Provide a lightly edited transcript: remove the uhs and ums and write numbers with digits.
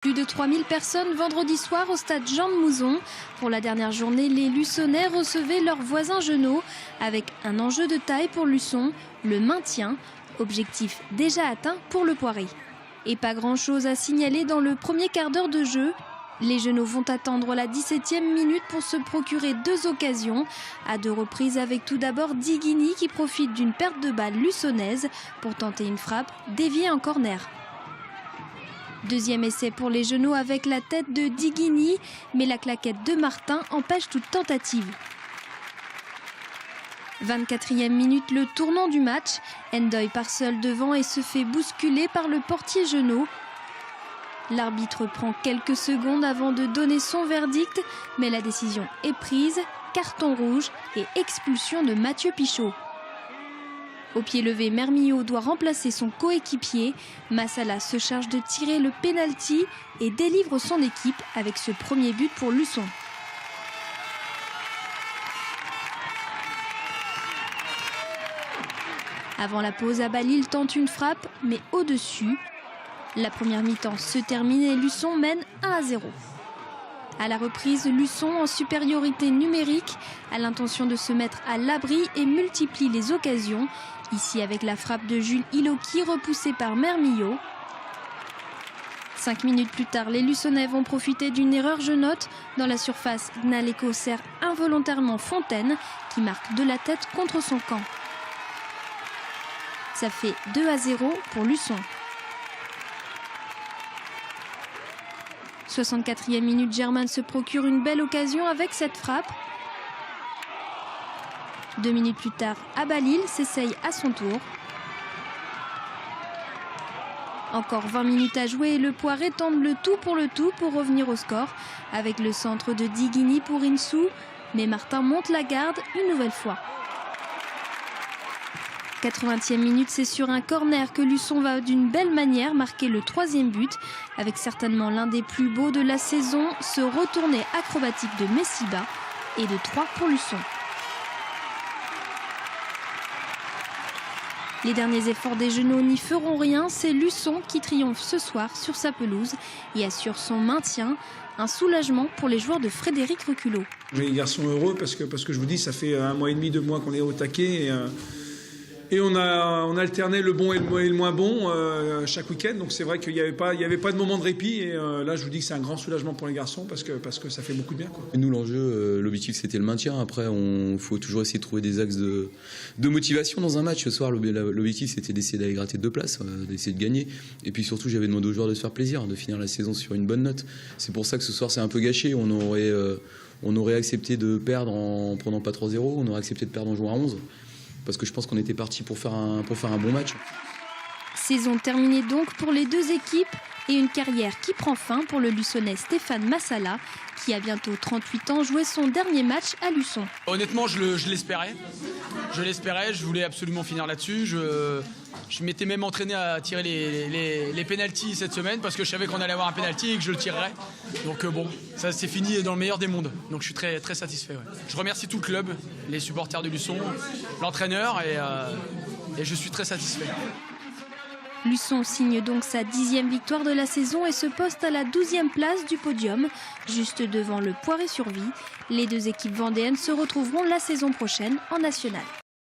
Plus de 3000 personnes vendredi soir au stade Jean de Mouzon. Pour la dernière journée, les Luçonnais recevaient leurs voisins Genots avec un enjeu de taille pour Luçon, le maintien, objectif déjà atteint pour le Poiré. Et pas grand-chose à signaler dans le premier quart d'heure de jeu. Les Genots vont attendre la 17e minute pour se procurer deux occasions, à deux reprises avec tout d'abord Diguini qui profite d'une perte de balle luçonnaise pour tenter une frappe déviée en corner. Deuxième essai pour les Genots avec la tête de Diguini, mais la claquette de Martin empêche toute tentative. 24e minute, le tournant du match. Ndoye part seul devant et se fait bousculer par le portier Genot. L'arbitre prend quelques secondes avant de donner son verdict, mais la décision est prise. Carton rouge et expulsion de Mathieu Pichot. Au pied levé, Mermillot doit remplacer son coéquipier. Massala se charge de tirer le pénalty et délivre son équipe avec ce premier but pour Luçon. Avant la pause, Abalil tente une frappe, mais au-dessus. La première mi-temps se termine et Luçon mène 1-0. À la reprise, Luçon, en supériorité numérique, a l'intention de se mettre à l'abri et multiplie les occasions. Ici avec la frappe de Jules Iloki repoussée par Mermillot. 5 minutes plus tard, les Luçonnais vont profiter d'une erreur genote. Dans la surface, Gnaleko sert involontairement Fontaine qui marque de la tête contre son camp. Ça fait 2-0 pour Luçon. 64e minute, Germain se procure une belle occasion avec cette frappe. 2 minutes plus tard, Abalil s'essaye à son tour. Encore 20 minutes à jouer et le Poiré tente le tout pour revenir au score avec le centre de Diguini pour Insou. Mais Martin monte la garde une nouvelle fois. 80e minute, c'est sur un corner que Luçon va d'une belle manière marquer le 3e but avec certainement l'un des plus beaux de la saison, ce retourné acrobatique de Messiba et de 3 pour Luçon. Les derniers efforts des Genots n'y feront rien, c'est Luçon qui triomphe ce soir sur sa pelouse et assure son maintien. Un soulagement pour les joueurs de Frédéric Reculot. Les garçons heureux parce que je vous dis, ça fait 1 mois et demi, 2 mois qu'on est au taquet et on alternait le bon et le moins bon chaque week-end. Donc c'est vrai qu'il n'y avait pas de moment de répit. Et là, je vous dis que c'est un grand soulagement pour les garçons parce que ça fait beaucoup de bien, quoi. Nous, l'enjeu, l'objectif, c'était le maintien. Après, faut toujours essayer de trouver des axes de motivation dans un match. Ce soir, l'objectif, c'était d'essayer d'aller gratter 2 places, d'essayer de gagner. Et puis surtout, j'avais demandé aux joueurs de se faire plaisir, de finir la saison sur une bonne note. C'est pour ça que ce soir, c'est un peu gâché. On aurait accepté de perdre en prenant pas 3-0. On aurait accepté de perdre en jouant à 11. Parce que je pense qu'on était parti pour faire un bon match. Saison terminée donc pour les deux équipes et une carrière qui prend fin pour le Luçonnais Stéphane Massala qui a bientôt 38 ans joué son dernier match à Luçon. Honnêtement, je l'espérais. Je voulais absolument finir là-dessus. Je m'étais même entraîné à tirer les pénaltys cette semaine parce que je savais qu'on allait avoir un pénalty et que je le tirerais. Donc bon, ça c'est fini dans le meilleur des mondes. Donc je suis très, très satisfait. Ouais. Je remercie tout le club, les supporters de Luçon, l'entraîneur et je suis très satisfait. Luçon signe donc sa 10e victoire de la saison et se poste à la 12e place du podium, juste devant le Poiré-sur-Vie. Les deux équipes vendéennes se retrouveront la saison prochaine en national.